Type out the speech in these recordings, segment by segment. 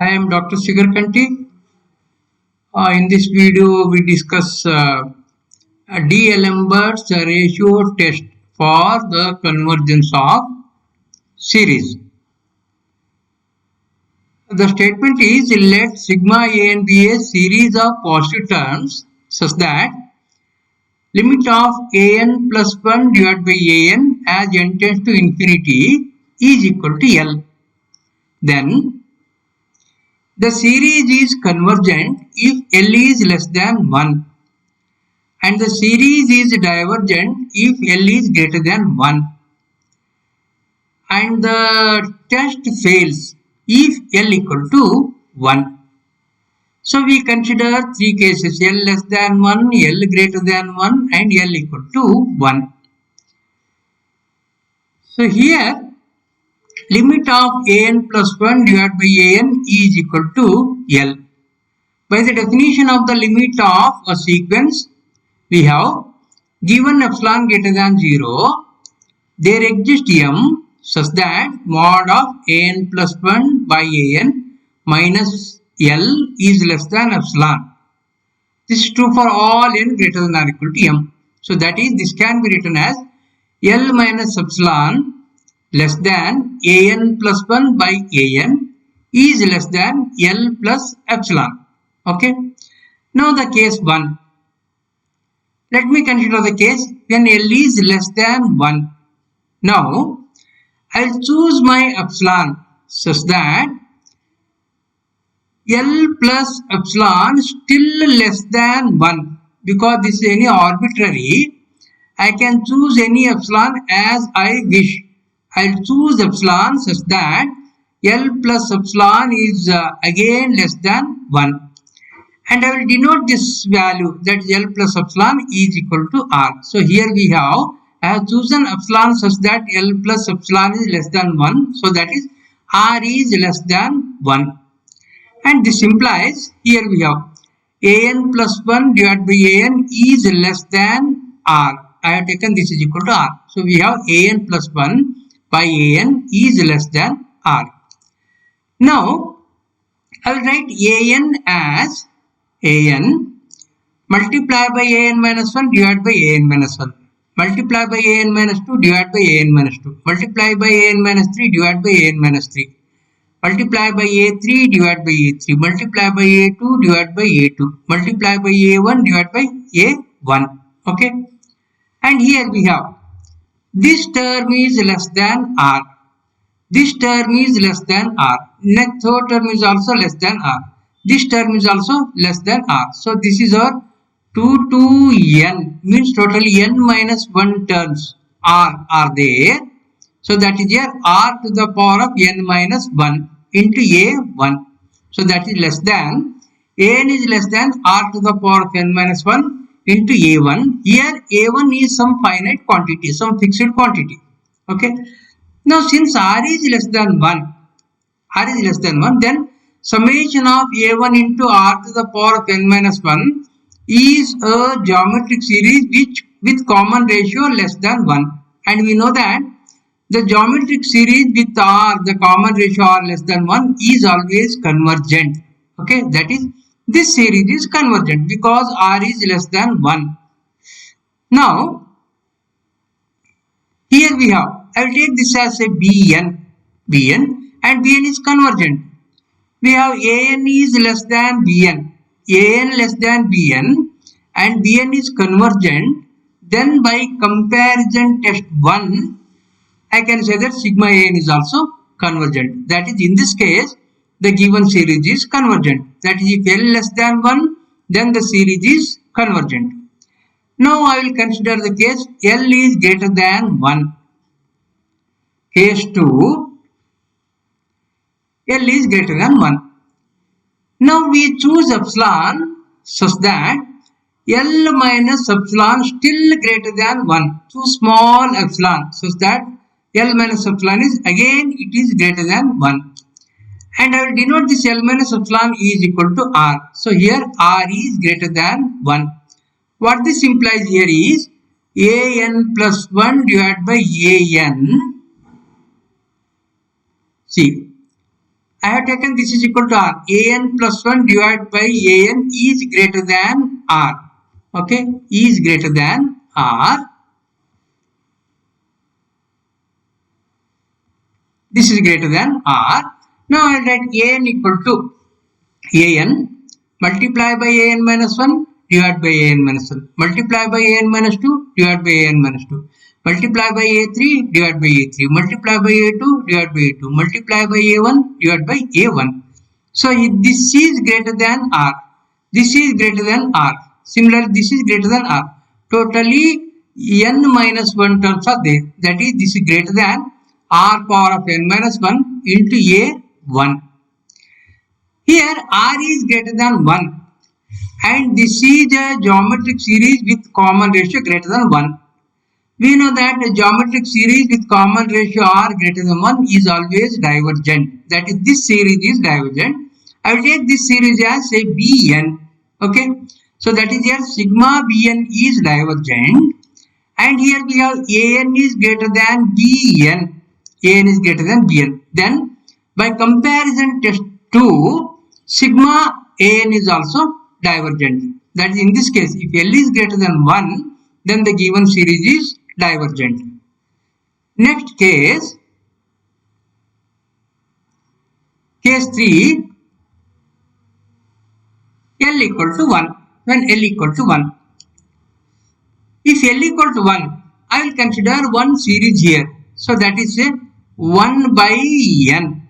I am Dr. Sigarkanti. In this video, we discuss D'Alembert's ratio test for the convergence of series. The statement is, let sigma A and be a series of positive terms such that limit of an plus 1 divided by an as n tends to infinity is equal to L. Then the series is convergent if L is less than 1 and the series is divergent if L is greater than 1 and the test fails if L equal to 1. So we consider three cases: L less than 1, L greater than 1 and L equal to 1. So here limit of an plus 1 divided by an is equal to L. By the definition of the limit of a sequence, we have given epsilon greater than 0, there exists m such that mod of an plus 1 by an minus L is less than epsilon. This is true for all n greater than or equal to m. So that is, this can be written as L minus epsilon less than an plus 1 by an is less than L plus epsilon. Okay. Now the case 1. Let me consider the case when L is less than 1. Now I will choose my epsilon such that L plus epsilon still less than 1, because this is any arbitrary. I can choose any epsilon as I wish. I will choose epsilon such that L plus epsilon is again less than 1. And I will denote this value, that L plus epsilon is equal to R. So here we have, I have chosen epsilon such that L plus epsilon is less than 1. So that is R is less than 1. And this implies, here we have an plus 1 divided by an is less than R. I have taken this is equal to R. So we have an plus 1 by an is less than R. Now I will write an as an multiplied by an minus 1 divided by an minus 1, multiplied by an minus 2 divided by an minus 2, multiplied by an minus 3 divided by an minus 3, multiplied by a3 divided by a3, multiplied by a2 divided by a2, multiplied by a1 divided by a1. Okay. And here we have, this term is less than R. This term is less than R. Next third term is also less than R. This term is also less than R. So this is our 2 to n, means totally n minus 1 terms are there. So that is here R to the power of n minus 1 into a1. So that is less than, an is less than R to the power of n minus 1 into a1. Here a1 is some finite quantity, some fixed quantity. Okay. Now since R is less than 1, R is less than 1, then summation of a1 into R to the power of n minus 1 is a geometric series which with common ratio less than 1. And we know that the geometric series with R, the common ratio R less than 1 is always convergent. Okay, that is, this series is convergent because R is less than 1. Now, here we have, I will take this as a Bn and Bn is convergent. We have An is less than Bn, An less than Bn and Bn is convergent. Then by comparison test 1, I can say that sigma An is also convergent. That is, in this case, the given series is convergent. That is, if L less than 1, then the series is convergent. Now I will consider the case L is greater than 1. Case 2, L is greater than 1. Now we choose epsilon such that L minus epsilon still greater than 1. Choose small epsilon such that L minus epsilon is again it is greater than 1. And I will denote this L minus epsilon is equal to R. So here R is greater than 1. What this implies here is an plus 1 divided by an. See, I have taken this is equal to R. An plus 1 divided by An is greater than R. Okay, is greater than R. This is greater than R. Now I write An equal to An multiply by An minus 1 divided by An minus 1. Multiply by An minus 2 divided by An minus 2. Multiply by A3 divided by A3. Multiply by A2 divided by A2. Multiply by A1 divided by A1. So this is greater than R. This is greater than R. Similarly, this is greater than R. Totally n minus 1 terms are there. That is, this is greater than R power of n minus 1 into A1. Here R is greater than 1 and this is a geometric series with common ratio greater than 1. We know that a geometric series with common ratio R greater than 1 is always divergent. That is, this series is divergent. I will take this series as say Bn. Okay. So that is here sigma Bn is divergent. And here we have An is greater than Bn. An is greater than Bn. Then by comparison test 2, sigma An is also divergent. That is, in this case, if L is greater than 1, then the given series is divergent. Next case 3, L equal to 1. When L equal to 1. If L equal to 1, I will consider one series here. So that is a 1 by n.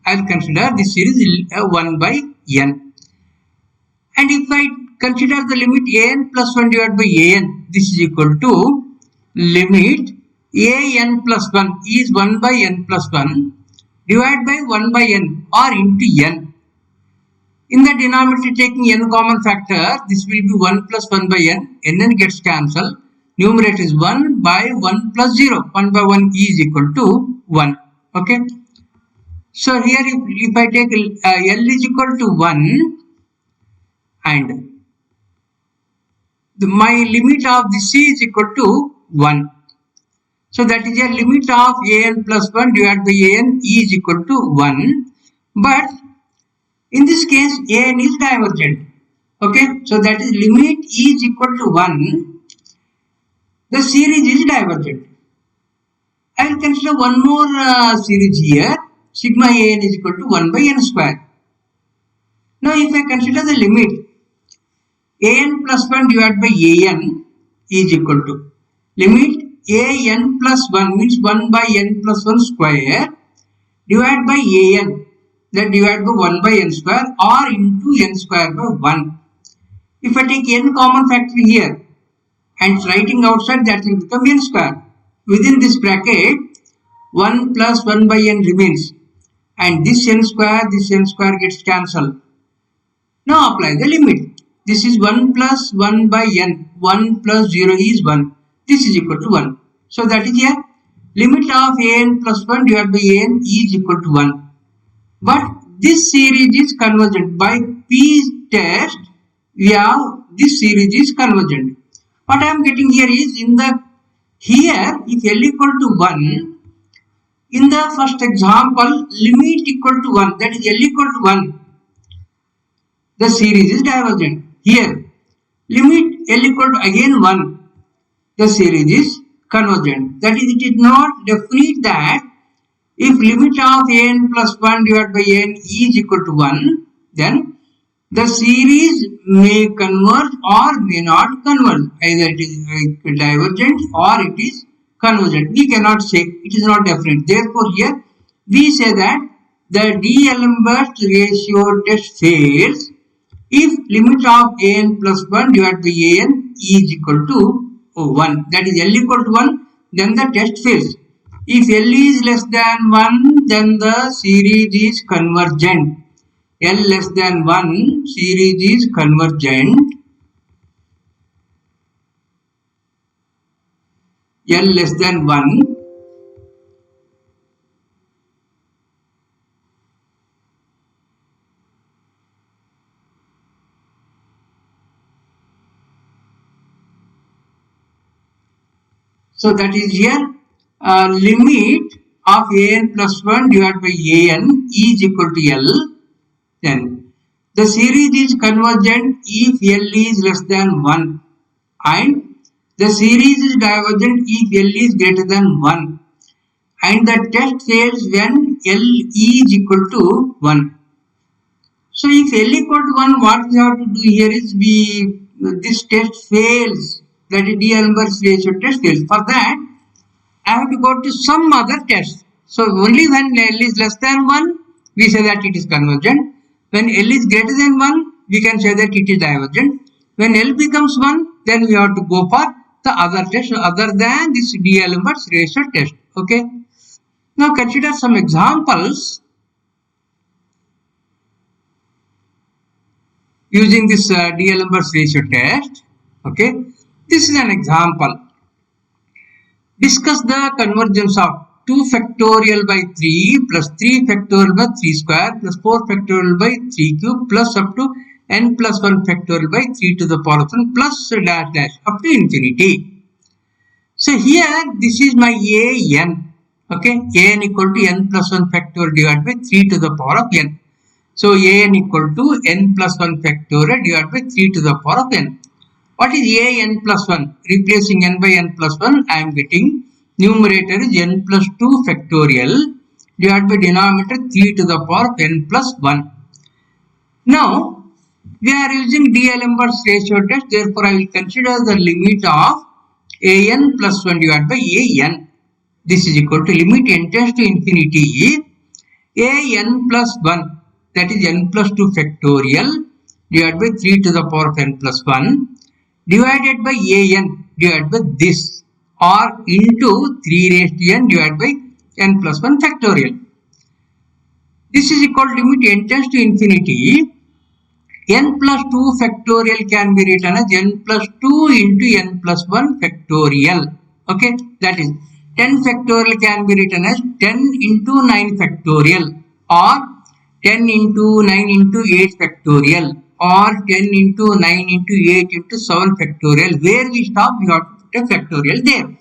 I will consider this series 1 by n. And if I consider the limit an plus 1 divided by an, this is equal to limit an plus 1 is 1 by n plus 1 divided by 1 by n or into n. In the denominator taking n common factor, this will be 1 plus 1 by n gets cancelled. Numerator is 1 by 1 plus 0. 1 by 1 is equal to 1. Okay. So here if I take L is equal to 1 and my limit of this is equal to 1. So that is a limit of an plus 1 divided by an is equal to 1. But in this case an is divergent. Okay. So that is limit is equal to 1. The series is divergent. I will consider one more series here. Sigma an is equal to 1 by n square. Now if I consider the limit an plus 1 divided by an is equal to limit an plus 1 means 1 by n plus 1 square divided by an, that divided by 1 by n square or into n square by 1. If I take n common factor here and writing outside, that will become n square. Within this bracket 1 plus 1 by n remains and this n square gets cancelled. Now apply the limit. This is 1 plus 1 by n. 1 plus 0 is 1. This is equal to 1. So that is here limit of an plus 1 divided by an is equal to 1. But this series is convergent. By P test we have this series is convergent. What I am getting here is here if L equal to 1, in the first example limit equal to 1, that is L equal to 1, the series is divergent. Here limit L equal to again 1, the series is convergent. That is, it is not definite that if limit of an plus 1 divided by n is equal to 1, then the series may converge or may not converge. Either it is divergent or it is convergent. We cannot say. It is not definite. Therefore, here we say that the D'Alembert ratio test fails if limit of an plus 1 divided by an is equal to 1. That is L equal to 1, then the test fails. If L is less than 1, then the series is convergent. L less than 1, series is convergent. L less than 1. So that is here limit of an plus 1 divided by an is equal to L, then the series is convergent if L is less than 1 and the series is divergent if L is greater than 1 and the test fails when L is equal to 1. So if L equal to 1, what we have to do here is this test fails, that is D'Alembert ratio test fails. For that, I have to go to some other test. So only when L is less than 1, we say that it is convergent. When L is greater than 1, we can say that it is divergent. When L becomes 1, then we have to go for the other test other than this D'Alembert ratio test. Okay. Now consider some examples using this D'Alembert ratio test. Okay. This is an example. Discuss the convergence of 2 factorial by 3 plus 3 factorial by 3 square plus 4 factorial by 3 cube plus up to n plus 1 factorial by 3 to the power of 1 plus dash dash up to infinity. So here this is my an. Okay, an equal to n plus 1 factorial divided by 3 to the power of n. So an equal to n plus 1 factorial divided by 3 to the power of n. What is n plus 1? Replacing n by n plus 1, I am getting numerator is n plus 2 factorial divided by denominator 3 to the power of n plus 1. Now, we are using D'Alembert ratio test, therefore I will consider the limit of an plus 1 divided by an. This is equal to limit n tends to infinity an plus 1, that is n plus 2 factorial divided by 3 to the power of n plus 1 divided by an divided by this or into 3 raised to n divided by n plus 1 factorial. This is equal to limit n tends to infinity. N plus 2 factorial can be written as n plus 2 into n plus 1 factorial. Okay, that is 10 factorial can be written as 10 into 9 factorial or 10 into 9 into 8 factorial or 10 into 9 into 8 into 7 factorial. Where we stop, we have to put a factorial there.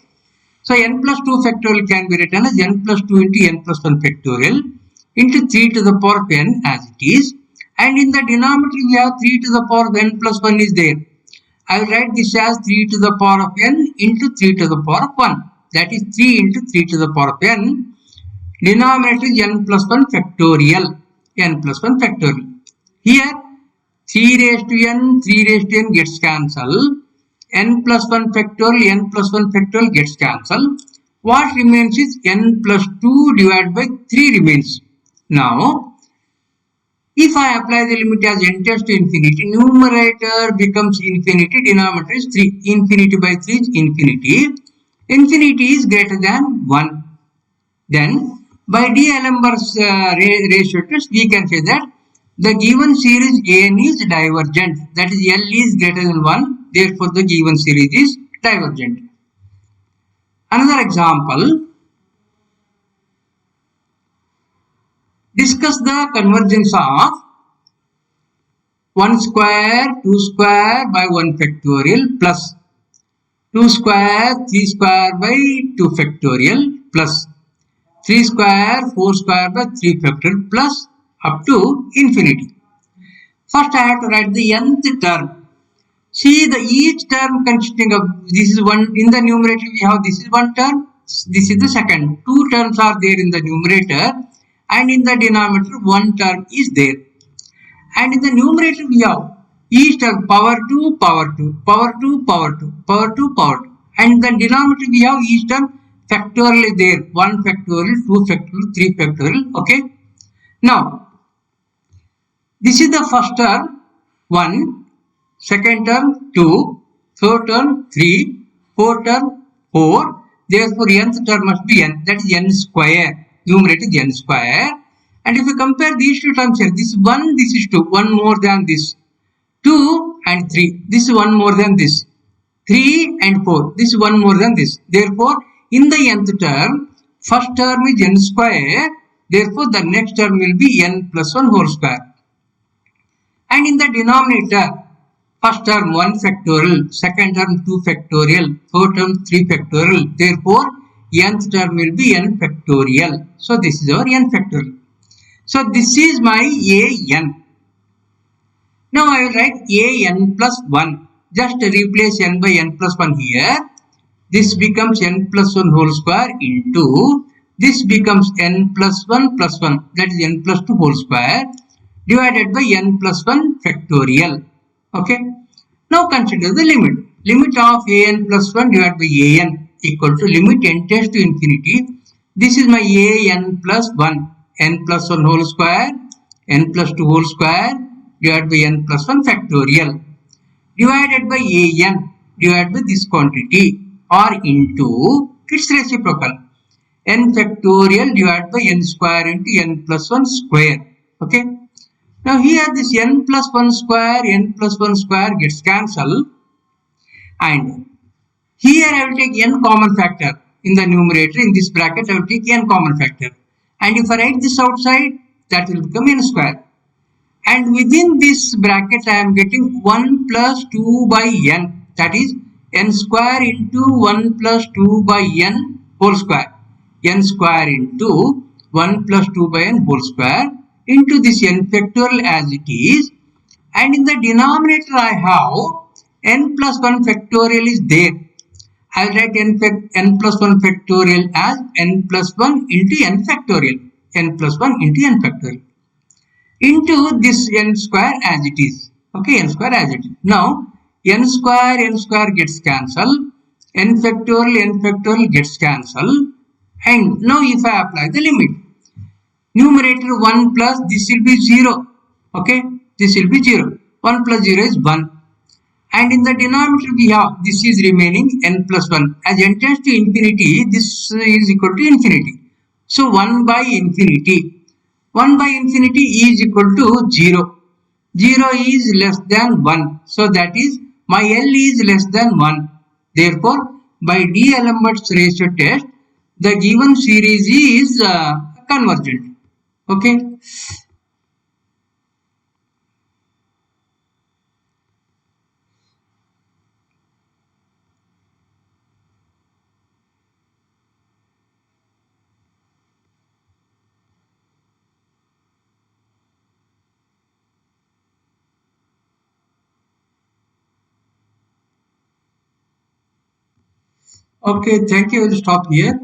So n plus 2 factorial can be written as n plus 2 into n plus 1 factorial into 3 to the power of n as it is. And in the denominator we have 3 to the power of n plus 1 is there. I will write this as 3 to the power of n into 3 to the power of 1. That is 3 into 3 to the power of n. Denominator is n plus 1 factorial. N plus 1 factorial. Here 3 raised to n, 3 raised to n gets cancelled. N plus 1 factorial, n plus 1 factorial gets cancelled. What remains is n plus 2 divided by 3 remains. Now, if I apply the limit as n tends to infinity, numerator becomes infinity, denominator is 3. Infinity by 3 is infinity. Infinity is greater than 1. Then, by D'Alembert's ratio test, we can say that the given series n is divergent. That is, L is greater than 1. Therefore, the given series is divergent. Another example. Discuss the convergence of 1 square, 2 square by 1 factorial plus 2 square, 3 square by 2 factorial plus 3 square, 4 square by 3 factorial plus up to infinity. First I have to write the nth term. See the each term consisting of, this is one, in the numerator we have this is one term, this is the second. 2 terms are there in the numerator. And in the denominator, one term is there. And in the numerator, we have each term power 2, power 2, power 2, power 2, power 2, power 2. And in the denominator, we have each term factorial is there. 1 factorial, 2 factorial, 3 factorial. Okay. Now, this is the first term 1, second term 2, third term 3, fourth term 4. Therefore, nth term must be n. That is n square. Numerator is n square, and if you compare these two terms here, this is 1, this is 2, 1 more than this, 2 and 3, this is 1 more than this, 3 and 4, this is 1 more than this. Therefore, in the nth term, first term is n square, therefore the next term will be n plus 1 whole square. And in the denominator, first term 1 factorial, second term 2 factorial, third term 3 factorial, therefore nth term will be n factorial. So this is our n factorial. So this is my an. Now I will write an plus 1. Just replace n by n plus 1 here. This becomes n plus 1 whole square into this becomes n plus 1 plus 1, that is n plus 2 whole square, divided by n plus 1 factorial. Okay. Now consider the limit. Limit of an plus 1 divided by an equal to limit n tends to infinity. This is my an plus 1. N plus 1 whole square, n plus 2 whole square, divided by n plus 1 factorial, divided by an, divided by this quantity, or into its reciprocal, n factorial divided by n square into n plus 1 square. Okay. Now here this n plus 1 square, n plus 1 square gets cancelled, and here I will take n common factor in the numerator. In this bracket I will take n common factor, and if I write this outside, that will become n square. And within this bracket I am getting 1 plus 2 by n, that is n square into 1 plus 2 by n whole square, n square into 1 plus 2 by n whole square into this n factorial as it is, and in the denominator I have n plus 1 factorial is there. I will write n plus 1 factorial as n plus 1 into n factorial, n plus 1 into n factorial, into this n square as it is. Okay, n square as it is. Now n square gets cancelled, n factorial gets cancelled, and now if I apply the limit, numerator 1 plus this will be 0. Okay, this will be 0. 1 plus 0 is 1. And in the denominator we have this is remaining n plus 1. As n tends to infinity, this is equal to infinity. So 1 by infinity. 1 by infinity is equal to 0. 0 is less than 1. So that is my L is less than 1. Therefore, by D'Alembert's ratio test, the given series is convergent. Okay. Okay, thank you. I will stop here.